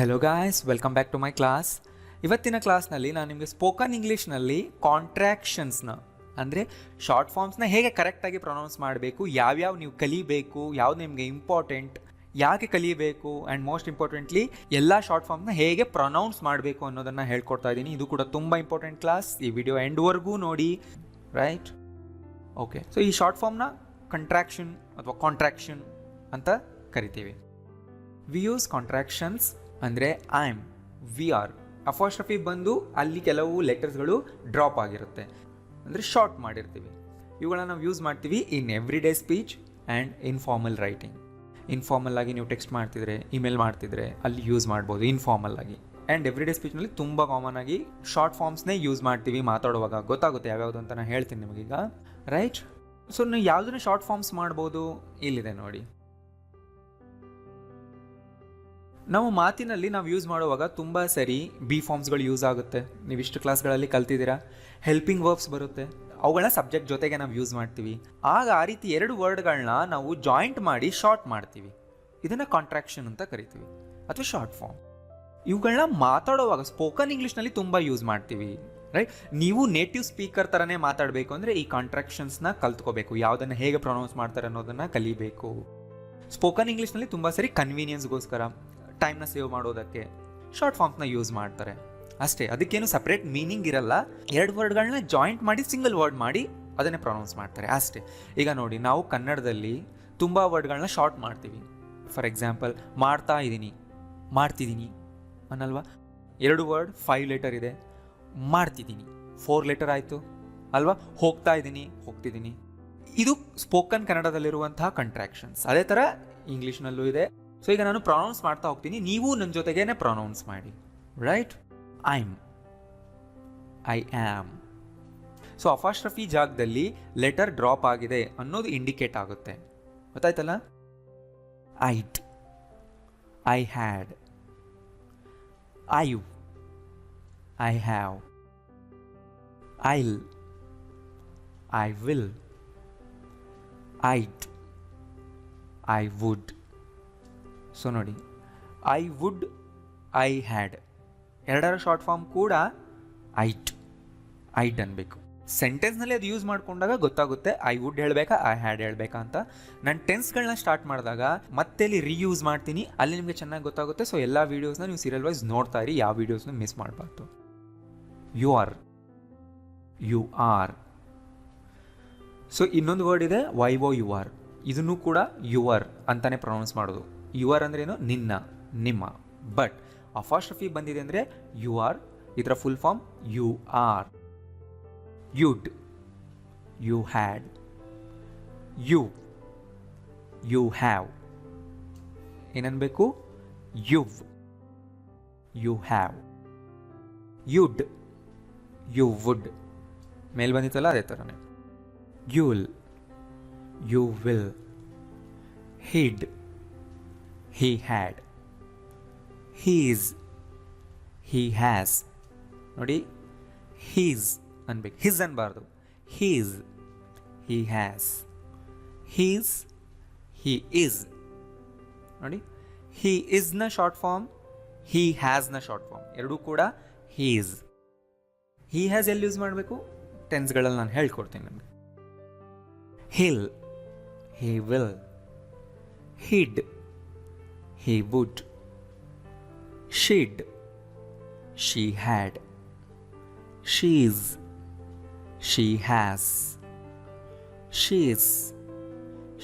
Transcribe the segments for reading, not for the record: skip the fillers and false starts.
Hello guys, welcome back to my class. ಇವತ್ತಿನ ಕ್ಲಾಸ್ನಲ್ಲಿ ನಾನು ನಿಮಗೆ ಸ್ಪೋಕನ್ ಇಂಗ್ಲೀಷ್ನಲ್ಲಿ ಕಾಂಟ್ರಾಕ್ಷನ್ಸ್ನ ಅಂದರೆ ಶಾರ್ಟ್ ಫಾರ್ಮ್ಸ್ನ ಹೇಗೆ ಕರೆಕ್ಟಾಗಿ ಪ್ರೊನೌನ್ಸ್ ಮಾಡಬೇಕು, ಯಾವ್ಯಾವ ನೀವು ಕಲಿಬೇಕು, ಯಾವ್ದು ನಿಮಗೆ ಇಂಪಾರ್ಟೆಂಟ್, ಯಾಕೆ ಕಲಿಬೇಕು, ಆ್ಯಂಡ್ ಮೋಸ್ಟ್ ಇಂಪಾರ್ಟೆಂಟ್ಲಿ ಎಲ್ಲ ಶಾರ್ಟ್ ಫಾರ್ಮ್ನ ಹೇಗೆ ಪ್ರೊನೌನ್ಸ್ ಮಾಡಬೇಕು ಅನ್ನೋದನ್ನು ಹೇಳ್ಕೊಡ್ತಾ ಇದ್ದೀನಿ. ಇದು ಕೂಡ ತುಂಬ ಇಂಪಾರ್ಟೆಂಟ್ ಕ್ಲಾಸ್. ಈ ವಿಡಿಯೋ ಎಂಡ್ವರೆಗೂ ನೋಡಿ, ರೈಟ್? ಓಕೆ, ಸೊ ಈ ಶಾರ್ಟ್ ಫಾರ್ಮ್ನ ಕಂಟ್ರಾಕ್ಷನ್ ಅಥವಾ ಕಾಂಟ್ರಾಕ್ಷನ್ ಅಂತ ಕರಿತೀವಿ. ವಿ ಯೂಸ್ ಕಾಂಟ್ರಾಕ್ಷನ್ಸ್ ಅಂದರೆ ಐಮ್, ವಿ ಆರ್, ಅಫೋಸ್ಟ್ರಫಿ ಬಂದು ಅಲ್ಲಿ ಕೆಲವು ಲೆಟರ್ಸ್ಗಳು ಡ್ರಾಪ್ ಆಗಿರುತ್ತೆ, ಅಂದರೆ ಶಾರ್ಟ್ ಮಾಡಿರ್ತೀವಿ. ಇವುಗಳನ್ನ ನಾವು ಯೂಸ್ ಮಾಡ್ತೀವಿ in every day speech and informal writing. Informal ಆಗಿ ನೀವು ಟೆಕ್ಸ್ಟ್ ಮಾಡ್ತಿದ್ರೆ, ಇಮೇಲ್ ಮಾಡ್ತಿದ್ರೆ ಅಲ್ಲಿ ಯೂಸ್ ಮಾಡ್ಬೋದು ಇನ್ಫಾರ್ಮಲ್ ಆಗಿ. ಆ್ಯಂಡ್ ಎವ್ರಿ ಡೇ ಸ್ಪೀಚ್ನಲ್ಲಿ ತುಂಬ ಕಾಮನ್ ಆಗಿ ಶಾರ್ಟ್ ಫಾರ್ಮ್ಸ್ನೇ ಯೂಸ್ ಮಾಡ್ತೀವಿ ಮಾತಾಡುವಾಗ. ಗೊತ್ತಾಗುತ್ತೆ ಯಾವ್ಯಾವುದು ಅಂತ ನಾನು ಹೇಳ್ತೀನಿ ನಿಮಗೀಗ, ರೈಟ್? ಸೊ ನೀವು ಯಾವುದನ್ನ ಶಾರ್ಟ್ ಫಾರ್ಮ್ಸ್ ಮಾಡ್ಬೋದು, ಇಲ್ಲಿದೆ ನೋಡಿ. ನಾವು ಮಾತಿನಲ್ಲಿ ನಾವು ಯೂಸ್ ಮಾಡುವಾಗ ತುಂಬ ಸರಿ ಬಿ ಫಾರ್ಮ್ಸ್ಗಳು ಯೂಸ್ ಆಗುತ್ತೆ. ನೀವು ಇಷ್ಟು ಕ್ಲಾಸ್ಗಳಲ್ಲಿ ಕಲ್ತಿದ್ದೀರಾ. ಹೆಲ್ಪಿಂಗ್ ವರ್ಬ್ಸ್ ಬರುತ್ತೆ, ಅವುಗಳನ್ನ ಸಬ್ಜೆಕ್ಟ್ ಜೊತೆಗೆ ನಾವು ಯೂಸ್ ಮಾಡ್ತೀವಿ. ಆಗ ಆ ರೀತಿ ಎರಡು ವರ್ಡ್ಗಳನ್ನ ನಾವು ಜಾಯಿಂಟ್ ಮಾಡಿ ಶಾರ್ಟ್ ಮಾಡ್ತೀವಿ. ಇದನ್ನು ಕಾಂಟ್ರಾಕ್ಷನ್ ಅಂತ ಕರಿತೀವಿ ಅಥವಾ ಶಾರ್ಟ್ ಫಾರ್ಮ್. ಇವುಗಳನ್ನ ಮಾತಾಡುವಾಗ ಸ್ಪೋಕನ್ ಇಂಗ್ಲೀಷ್ನಲ್ಲಿ ತುಂಬ ಯೂಸ್ ಮಾಡ್ತೀವಿ, ರೈಟ್? ನೀವು ನೇಟಿವ್ ಸ್ಪೀಕರ್ ಥರನೇ ಮಾತಾಡಬೇಕು ಅಂದರೆ ಈ ಕಾಂಟ್ರಾಕ್ಷನ್ಸ್ನ ಕಲ್ತ್ಕೋಬೇಕು. ಯಾವುದನ್ನು ಹೇಗೆ ಪ್ರೊನೌನ್ಸ್ ಮಾಡ್ತಾರೆ ಅನ್ನೋದನ್ನು ಕಲಿಬೇಕು. ಸ್ಪೋಕನ್ ಇಂಗ್ಲೀಷ್ನಲ್ಲಿ ತುಂಬ ಸರಿ ಕನ್ವೀನಿಯನ್ಸ್ಗೋಸ್ಕರ, ಟೈಮ್ನ ಸೇವ್ ಮಾಡೋದಕ್ಕೆ ಶಾರ್ಟ್ ಫಾರ್ಮ್ಸ್ನ ಯೂಸ್ ಮಾಡ್ತಾರೆ ಅಷ್ಟೇ. ಅದಕ್ಕೇನು ಸಪ್ರೇಟ್ ಮೀನಿಂಗ್ ಇರಲ್ಲ. ಎರಡು ವರ್ಡ್ಗಳನ್ನ ಜಾಯಿಂಟ್ ಮಾಡಿ ಸಿಂಗಲ್ ವರ್ಡ್ ಮಾಡಿ ಅದನ್ನೇ ಪ್ರೊನೌನ್ಸ್ ಮಾಡ್ತಾರೆ ಅಷ್ಟೇ. ಈಗ ನೋಡಿ, ನಾವು ಕನ್ನಡದಲ್ಲಿ ತುಂಬ ವರ್ಡ್ಗಳನ್ನ ಶಾರ್ಟ್ ಮಾಡ್ತೀವಿ. ಫಾರ್ ಎಕ್ಸಾಂಪಲ್, ಮಾಡ್ತಾ ಇದ್ದೀನಿ, ಮಾಡ್ತಿದ್ದೀನಿ ಅನ್ನಲ್ವಾ? 2 ವರ್ಡ್ 5 ಲೆಟರ್ ಇದೆ. ಮಾಡ್ತಿದ್ದೀನಿ 4 ಲೆಟರ್ ಆಯಿತು ಅಲ್ವಾ? ಹೋಗ್ತಾ ಇದ್ದೀನಿ, ಹೋಗ್ತಿದ್ದೀನಿ. ಇದು ಸ್ಪೋಕನ್ ಕನ್ನಡದಲ್ಲಿರುವಂತಹ ಕಂಟ್ರಾಕ್ಷನ್ಸ್. ಅದೇ ಥರ ಇಂಗ್ಲೀಷ್ನಲ್ಲೂ ಇದೆ. ಸೊ ಈಗ ನಾನು ಪ್ರೊನೌನ್ಸ್ ಮಾಡ್ತಾ ಹೋಗ್ತೀನಿ, ನೀವು ನನ್ನ ಜೊತೆಗೇನೆ ಪ್ರೊನೌನ್ಸ್ ಮಾಡಿ, right? I'm, I am. So apostrophe ಜಾಗದಲ್ಲಿ ಲೆಟರ್ ಡ್ರಾಪ್ ಆಗಿದೆ ಅನ್ನೋದು ಇಂಡಿಕೇಟ್ ಆಗುತ್ತೆ, ಗೊತ್ತಾಯ್ತಲ್ಲ? I'd, I had, I've, I have, I'll, I will, I'd, I would. So ನೋಡಿ, ಐ ವುಡ್, ಐ ಹ್ಯಾಡ್ ಎರಡರ ಶಾರ್ಟ್ ಫಾರ್ಮ್ ಕೂಡ ಐಟ್, ಐಟ್ ಅನ್ಬೇಕು. ಸೆಂಟೆನ್ಸ್ನಲ್ಲಿ ಅದು ಯೂಸ್ ಮಾಡ್ಕೊಂಡಾಗ ಗೊತ್ತಾಗುತ್ತೆ ಐ ವುಡ್ ಹೇಳಬೇಕಾ, ಐ ಹ್ಯಾಡ್ ಹೇಳಬೇಕಾ ಅಂತ. ನಾನು ಟೆನ್ಸ್ಗಳನ್ನ ಸ್ಟಾರ್ಟ್ ಮಾಡಿದಾಗ ಮತ್ತೆ ಅಲ್ಲಿ ರೀಯೂಸ್ ಮಾಡ್ತೀನಿ, ಅಲ್ಲಿ ನಿಮಗೆ ಚೆನ್ನಾಗಿ ಗೊತ್ತಾಗುತ್ತೆ. ಸೊ ಎಲ್ಲ ವೀಡಿಯೋಸ್ನ ನೀವು ಸೀರಿಯಲ್ ವೈಸ್ ನೋಡ್ತಾ ಇರಿ, ಯಾವ ವೀಡಿಯೋಸ್ನ ಮಿಸ್ ಮಾಡಬಾರ್ದು. You are, you are. So ಇನ್ನೊಂದು ವರ್ಡ್ ಇದೆ ವೈವೋ ಯು ಆರ್. ಇದನ್ನು ಕೂಡ ಯುವರ್ ಅಂತಾನೆ ಪ್ರೊನೌನ್ಸ್ ಮಾಡೋದು. ಯುವರ್ ಅಂದ್ರೇನು? ನಿನ್ನ, ನಿಮ್ಮ. ಬಟ್ ಅಫಾಸ್ಟ್ರಫಿ ಬಂದಿದೆ ಅಂದರೆ ಯು ಆರ್. ಇದರ full form you are. You'd, you had, you, you have. ಏನನ್ಬೇಕು? You've, you have. You'd, you would. ಮೇಲ್ ಬಂದಿತ್ತಲ್ಲ ಅದೇ ಥರನೇ. You'll, you will. He'd, he had. He's, he has. ನೋಡಿ, his ಅನ್ಬೇಕು, his ಅನ್ಬಾರ್ದು. his, he has. his, he is. ನೋಡಿ, he is ನ ಶಾರ್ಟ್ ಫಾರ್ಮ್, he has ನ ಶಾರ್ಟ್ ಫಾರ್ಮ್ ಎರಡೂ ಕೂಡ his. he has ಎಲ್ಲಿ ಯೂಸ್ ಮಾಡಬೇಕು? ಟೆನ್ಸ್ಗಳಲ್ಲಿ ನಾನು ಹೇಳ್ಕೊಡ್ತೀನಿ ನಿಮಗೆ. he'll, he will. hid, he would. She'd, she had. She's, she has. She's,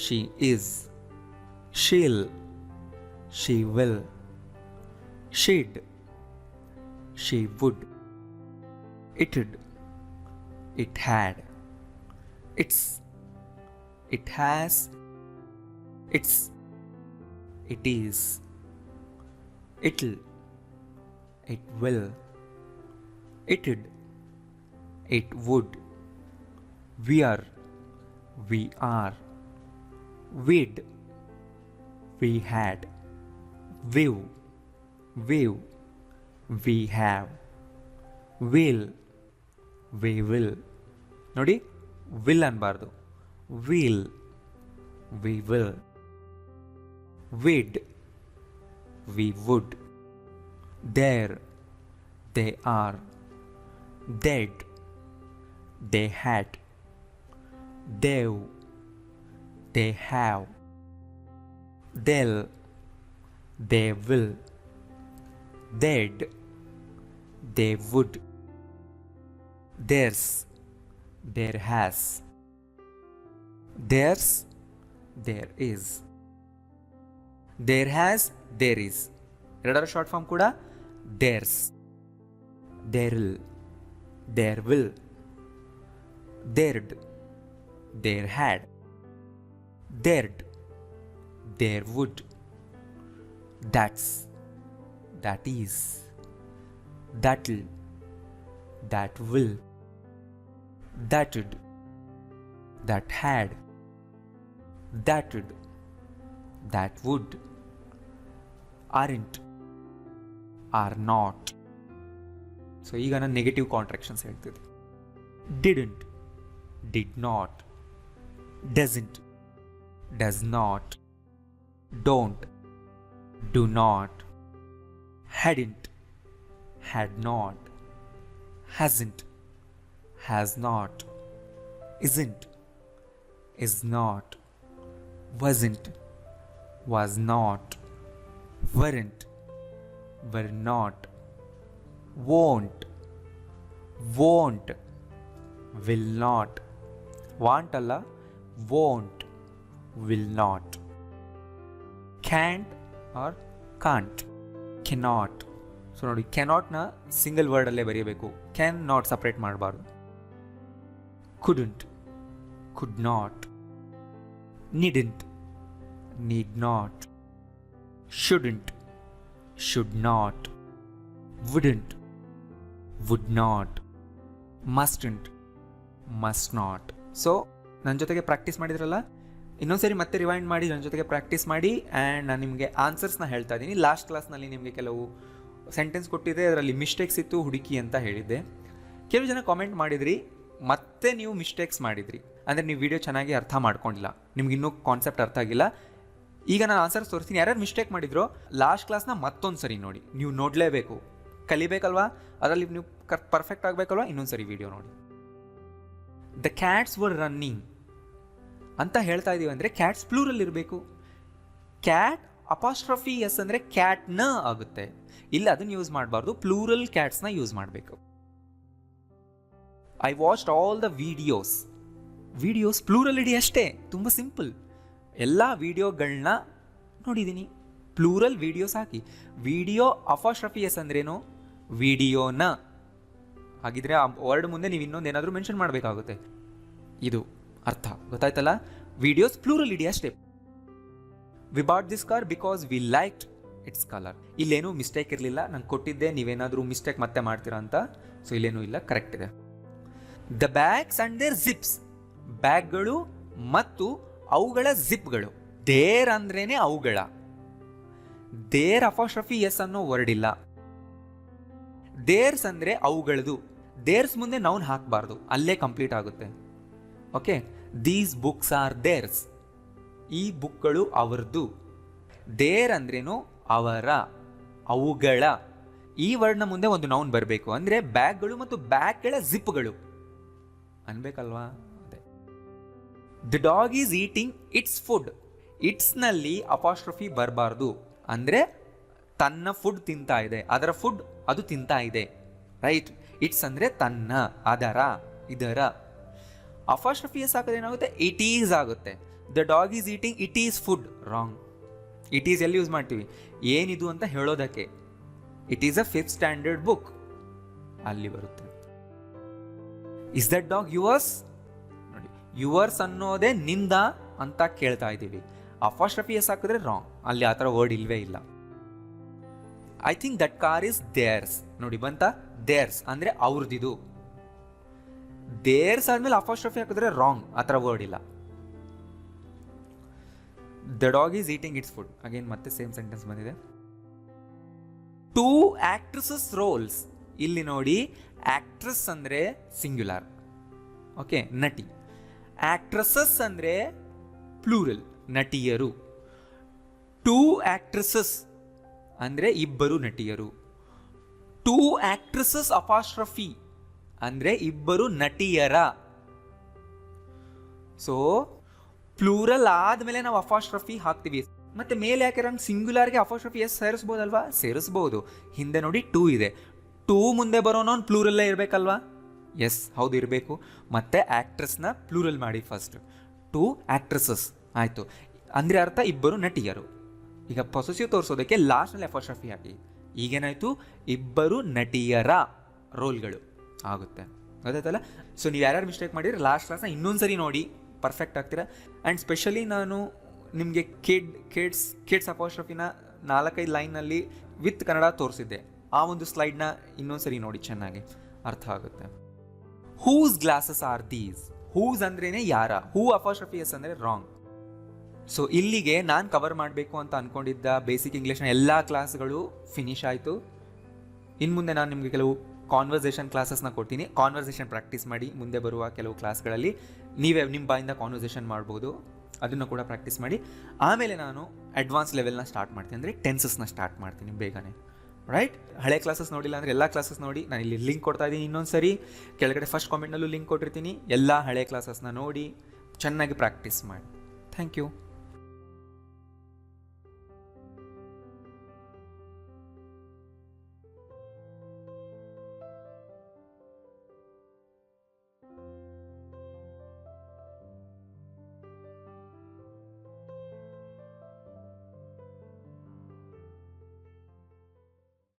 she is. She'll, she will. She'd, she would. It'd, it had. It's, it has. It's, it is. It'll, it will. It'd, it would. We are, we are. We'd, we had. We've, we've. We have. Will, we will. ನೋಡಿ, will ಅನ್ಬಾರ್ದು. Will, we will. We'd, we would. there, they are. Dead, they had. They've, they have. They'll, they will. They'd, they would. Theirs, there has. Theirs, there is. There has, there is. ಎರಡರ short form ಕೂಡ theirs. There'll, there will. There'd, there had. There'd, there would. That's, that is. That'll, that will. That'd, that had. That'd, that would. Aren't, are not. So ಈಗ ನಾನು negative contractions ಹೇಳ್ತಿದ್ದೆ. Didn't, did not. Doesn't, does not. Don't, do not. Hadn't, had not. Hasn't, has not. isn't, is not. wasn't, was not. weren't, were not. won't, won't. will not. want ಅಲ್ಲ, won't, will not. can't or can't. cannot. So ನೋಡಿ, cannotನ single ವರ್ಡಲ್ಲೇ ಬರೆಯಬೇಕು, can not separate ಮಾಡಬಾರ್ದು. couldn't, could not. needn't, need not. shouldn't, should not. wouldn't, would not. mustn't, must not. So ನನ್ನ ಜೊತೆಗೆ practice ಮಾಡಿದ್ರಲ್ಲ, ಇನ್ನೊಂದ್ಸರಿ ಮತ್ತೆ rewind ಮಾಡಿ ನನ್ನ ಜೊತೆಗೆ ಪ್ರಾಕ್ಟೀಸ್ ಮಾಡಿ. ಆ್ಯಂಡ್ ನಾನು ನಿಮಗೆ ಆನ್ಸರ್ಸ್ನ ಹೇಳ್ತಾ ಇದ್ದೀನಿ. ಲಾಸ್ಟ್ ಕ್ಲಾಸ್ನಲ್ಲಿ ನಿಮಗೆ ಕೆಲವು ಸೆಂಟೆನ್ಸ್ ಕೊಟ್ಟಿದ್ದೆ, ಅದರಲ್ಲಿ ಮಿಸ್ಟೇಕ್ಸ್ ಇತ್ತು, ಹುಡುಕಿ ಅಂತ ಹೇಳಿದ್ದೆ. ಕೆಲವು ಜನ ಕಾಮೆಂಟ್ ಮಾಡಿದ್ರಿ, ಮತ್ತೆ ನೀವು ಮಿಸ್ಟೇಕ್ಸ್ ಮಾಡಿದ್ರಿ, ಅಂದರೆ ನೀವು ವಿಡಿಯೋ ಚೆನ್ನಾಗಿ ಅರ್ಥ ಮಾಡ್ಕೊಂಡಿಲ್ಲ, ನಿಮ್ಗೆ ಇನ್ನೂ ಕಾನ್ಸೆಪ್ಟ್ ಅರ್ಥ ಆಗಿಲ್ಲ. ಈಗ ನಾನು ಆನ್ಸರ್ಸ್ ತೋರಿಸ್ತೀನಿ. ಯಾರ್ಯಾರು ಮಿಸ್ಟೇಕ್ ಮಾಡಿದ್ರೋ ಲಾಸ್ಟ್ ಕ್ಲಾಸ್ನ ಮತ್ತೊಂದು ಸರಿ ನೋಡಿ. ನೀವು ನೋಡಲೇಬೇಕು, ಕಲಿಬೇಕಲ್ವಾ, ಅದರಲ್ಲಿ ನೀವು ಪರ್ಫೆಕ್ಟ್ ಆಗಬೇಕಲ್ವಾ, ಇನ್ನೊಂದು ಸರಿ ವಿಡಿಯೋ ನೋಡಿ. ದ ಕ್ಯಾಟ್ಸ್ ವರ್ ರನ್ನಿಂಗ್ ಅಂತ ಹೇಳ್ತಾ ಇದ್ದೀವಿ ಅಂದರೆ ಕ್ಯಾಟ್ಸ್ ಪ್ಲೂರಲ್ ಇರಬೇಕು. ಕ್ಯಾಟ್ ಅಪಾಸ್ಟ್ರಫಿ ಎಸ್ ಅಂದರೆ ಕ್ಯಾಟ್ನ ಆಗುತ್ತೆ. ಇಲ್ಲ, ಅದನ್ನು ಯೂಸ್ ಮಾಡಬಾರ್ದು, ಪ್ಲೂರಲ್ ಕ್ಯಾಟ್ಸ್ನ ಯೂಸ್ ಮಾಡಬೇಕು. I watched all the videos. Videos plural ಇಡಿ ಅಷ್ಟೇ, ತುಂಬ ಸಿಂಪಲ್. ಎಲ್ಲ ವಿಡಿಯೋಗಳನ್ನ ನೋಡಿದ್ದೀನಿ, ಪ್ಲೂರಲ್ ವಿಡಿಯೋಸ್ ಹಾಕಿ. ವಿಡಿಯೋ ಅಪಾಸ್ಟ್ರಫಿ ಎಸ್ ಅಂದ್ರೇನು? ವಿಡಿಯೋನ ಹಾಗಿದ್ರೆ ಆ ವರ್ಡ್ ಮುಂದೆ ನೀವು ಇನ್ನೊಂದು ಏನಾದರೂ ಮೆನ್ಷನ್ ಮಾಡಬೇಕಾಗುತ್ತೆ. ಇದು ಅರ್ಥ ಗೊತ್ತಾಯ್ತಲ್ಲ? ವಿಡಿಯೋಸ್ ಪ್ಲೂರಲ್ ಇಡಿ ಅಷ್ಟೇ. We bought this car because we liked its colour. ಇಲ್ಲೇನೂ ಮಿಸ್ಟೇಕ್ ಇರಲಿಲ್ಲ, ನಾನು ಕೊಟ್ಟಿದ್ದೆ, ನೀವೇನಾದರೂ ಮಿಸ್ಟೇಕ್ ಮತ್ತೆ ಮಾಡ್ತೀರಾ ಅಂತ. ಸೊ ಇಲ್ಲೇನೂ ಇಲ್ಲ, ಕರೆಕ್ಟ್ ಇದೆ. The bags and their zips. ಬ್ಯಾಗ್ಗಳು ಮತ್ತು ಅವುಗಳ ಜಿಪ್ಗಳು. ದೇರ್ ಅಂದ್ರೇನೆ ಅವುಗಳ. ದೇರ್ ಅಪಾಸ್ಟ್ರಫಿ ಎಸ್ ಅನ್ನೋ ವರ್ಡ್ ಇಲ್ಲ. ದೇರ್ಸ್ ಅಂದರೆ ಅವುಗಳದು. ದೇರ್ಸ್ ಮುಂದೆ ನೌನ್ ಹಾಕಬಾರ್ದು, ಅಲ್ಲೇ ಕಂಪ್ಲೀಟ್ ಆಗುತ್ತೆ. Okay, these books are theirs. ಈ ಬುಕ್ಗಳು ಅವರದು. ದೇರ್ ಅಂದ್ರೇನು? ಅವರ, ಅವುಗಳ. ಈ ವರ್ಡ್ನ ಮುಂದೆ ಒಂದು ನೌನ್ ಬರಬೇಕು, ಅಂದರೆ ಬ್ಯಾಗ್ಗಳು ಮತ್ತು ಬ್ಯಾಗ್ಗಳ ಜಿಪ್ಗಳು ಅನ್ಬೇಕಲ್ವಾ? ಅದೇ. The dog is eating its food. ಇಟ್ಸ್ನಲ್ಲಿ ಅಪಾಸ್ಟ್ರಫಿ ಬರಬಾರ್ದು, ಅಂದರೆ ತನ್ನ ಫುಡ್ ತಿಂತಾ ಇದೆ, ಅದರ ಫುಡ್ ಅದು ತಿಂತಾ ಇದೆ, ರೈಟ್? ಇಟ್ಸ್ ಅಂದರೆ ತನ್ನ, ಅದರ, ಇದರ. ಅಪಾಸ್ಟ್ರಫಿ ಎಸ್ ಹಾಕಿದ್ರೆ ಏನಾಗುತ್ತೆ? ಇಟ್ ಈಸ್ ಆಗುತ್ತೆ. The dog is eating it is food. Wrong. It is ಎಲ್ಲಿ ಯೂಸ್ ಮಾಡ್ತೀವಿ? ಏನಿದು ಅಂತ ಹೇಳೋದಕ್ಕೆ. It is a 5th standard book, ಅಲ್ಲಿ ಬರುತ್ತೆ. Is that dog yours? ನೋಡಿ, ಯುವರ್ಸ್ ಅನ್ನೋದೇ ನಿಂದ ಅಂತ ಕೇಳ್ತಾ ಇದ್ದೀವಿ. ಅಪಾಸ್ಟ್ರಫಿ ಎಸ್ ಹಾಕಿದ್ರೆ ರಾಂಗ್, ಅಲ್ಲಿ ಆ ಥರ ವರ್ಡ್ ಇಲ್ವೇ ಇಲ್ಲ. I think that car is theirs. ನೋಡಿ ಬಂತ? ದೇರ್ಸ್ ಅಂದರೆ ಅವ್ರದಿದು. ದೇರ್ಸ್ ಆದ್ಮೇಲೆ ಅಪಾಸ್ಟ್ರಫಿ ಹಾಕಿದ್ರೆ ರಾಂಗ್, ಆ ಥರ ವರ್ಡ್ ಇಲ್ಲ. The dog is eating its food. Again ಮತ್ತೆ ಸೇಮ್ ಸೆಂಟೆನ್ಸ್ ಬಂದಿದೆ. 2 ಆಕ್ಟ್ರೆಸಸ್ ರೋಲ್ಸ್. ಇಲ್ಲಿ ನೋಡಿ, ಆಕ್ಟ್ರೆಸ್ ಅಂದರೆ ಸಿಂಗ್ಯುಲರ್, ಓಕೆ, ನಟಿ. ಆಕ್ಟ್ರೆಸಸ್ ಅಂದರೆ ಪ್ಲೂರಲ್, ನಟಿಯರು. 2 ಆಕ್ಟ್ರೆಸಸ್ ಅಂದರೆ ಇಬ್ಬರು ನಟಿಯರು. ಟೂ ಆಕ್ಟ್ರೆಸಸ್ ಅಪಾಸ್ಟ್ರಫಿ ಅಂದರೆ ಇಬ್ಬರು ನಟಿಯರ. ಸೊ ಪ್ಲೂರಲ್ ಆದಮೇಲೆ ನಾವು ಅಪಾಸ್ಟ್ರಫಿ ಹಾಕ್ತೀವಿ. ಮತ್ತೆ ಮೇಲೆ ಯಾಕೆ ರಂಗ್ ಸಿಂಗ್ಯುಲರ್ಗೆ ಅಪಾಸ್ಟ್ರಫಿ ಎಸ್ ಸೇರಿಸ್ಬೋದಲ್ವಾ? ಸೇರಿಸ್ಬೋದು. ಹಿಂದೆ ನೋಡಿ ಟೂ ಇದೆ, ಟೂ ಮುಂದೆ ಬರೋನವ್ನು ಪ್ಲೂರಲ್ಲೇ ಇರಬೇಕಲ್ವಾ? ಎಸ್, ಹೌದು ಇರಬೇಕು. ಮತ್ತು ಆ್ಯಕ್ಟ್ರೆಸ್ನ ಪ್ಲೂರಲ್ ಮಾಡಿ ಫಸ್ಟ್, ಟೂ ಆ್ಯಕ್ಟ್ರೆಸಸ್ ಆಯಿತು. ಅಂದರೆ ಅರ್ಥ ಇಬ್ಬರು ನಟಿಯರು. ಈಗ ಪೊಸೆಸಿವ್ ತೋರಿಸೋದಕ್ಕೆ ಲಾಸ್ಟ್ನಲ್ಲಿ ಅಪಾಸ್ಟ್ರಫಿ ಹಾಕಿ. ಈಗೇನಾಯಿತು? ಇಬ್ಬರು ನಟಿಯರ ರೋಲ್ಗಳು ಆಗುತ್ತೆ. ಗೊತ್ತಾಯ್ತಲ್ಲ? ಸೊ ನೀವು ಯಾರ್ಯಾರು ಮಿಸ್ಟೇಕ್ ಮಾಡಿದ್ರೆ ಲಾಸ್ಟ್ ಕ್ಲಾಸ್ನ ಇನ್ನೊಂದು ಸರಿ ನೋಡಿ, ಪರ್ಫೆಕ್ಟ್ ಆಗ್ತೀರಾ. ಆ್ಯಂಡ್ ಸ್ಪೆಷಲಿ ನಾನು ನಿಮಗೆ ಕಿಡ್ಸ್ ಅಪಾಸ್ಟ್ರಫಿನ 4-5 ಲೈನಲ್ಲಿ ವಿತ್ ಕನ್ನಡ ತೋರಿಸಿದ್ದೆ. ಆ ಒಂದು ಸ್ಲೈಡ್ನ ಇನ್ನೊಂದು ಸರಿ ನೋಡಿ, ಚೆನ್ನಾಗಿ ಅರ್ಥ ಆಗುತ್ತೆ. Whose glasses are these? Whose ಅಂದ್ರೇ ಯಾರ, ಹೂ ಅಪಾಸ್ಟ್ರಫಿ ಎಸ್ ಅಂದರೆ ರಾಂಗ್. ಸೊ ಇಲ್ಲಿಗೆ ನಾನು ಕವರ್ ಮಾಡಬೇಕು ಅಂತ ಅಂದ್ಕೊಂಡಿದ್ದ ಬೇಸಿಕ್ ಇಂಗ್ಲೀಷ್ನ ಎಲ್ಲ ಕ್ಲಾಸ್ಗಳು ಫಿನಿಶ್ ಆಯಿತು. ಇನ್ನು ಮುಂದೆ ನಾನು ನಿಮಗೆ ಕೆಲವು ಕಾನ್ವರ್ಸೇಷನ್ ಕ್ಲಾಸಸ್ನ ಕೊಡ್ತೀನಿ. ಕಾನ್ವರ್ಸೇಷನ್ ಪ್ರಾಕ್ಟೀಸ್ ಮಾಡಿ. ಮುಂದೆ ಬರುವ ಕೆಲವು ಕ್ಲಾಸ್ಗಳಲ್ಲಿ ನೀವೇ ನಿಮ್ಮ ಬಾಯಿಂದ ಕಾನ್ವರ್ಸೇಷನ್ ಮಾಡ್ಬೋದು, ಅದನ್ನು ಕೂಡ ಪ್ರಾಕ್ಟೀಸ್ ಮಾಡಿ. ಆಮೇಲೆ ನಾನು ಅಡ್ವಾನ್ಸ್ ಲೆವೆಲ್ನ ಸ್ಟಾರ್ಟ್ ಮಾಡ್ತೀನಿ, ಅಂದರೆ ಟೆನ್ಸಸ್ನ ಸ್ಟಾರ್ಟ್ ಮಾಡ್ತೀನಿ ಬೇಗನೆ. ರೈಟ್? ಹಳೆ ಕ್ಲಾಸಸ್ ನೋಡಿಲ್ಲ ಅಂದರೆ ಎಲ್ಲ ಕ್ಲಾಸಸ್ ನೋಡಿ. ನಾನು ಇಲ್ಲಿ ಲಿಂಕ್ ಕೊಡ್ತಾ ಇದ್ದೀನಿ ಇನ್ನೊಂದು ಸರಿ, ಕೆಳಗಡೆ ಫಸ್ಟ್ ಕಾಮೆಂಟ್ನಲ್ಲೂ ಲಿಂಕ್ ಕೊಟ್ಟಿರ್ತೀನಿ. ಎಲ್ಲ ಹಳೆ ಕ್ಲಾಸಸ್ನ ನೋಡಿ ಚೆನ್ನಾಗಿ ಪ್ರಾಕ್ಟೀಸ್ ಮಾಡಿ. Thank you.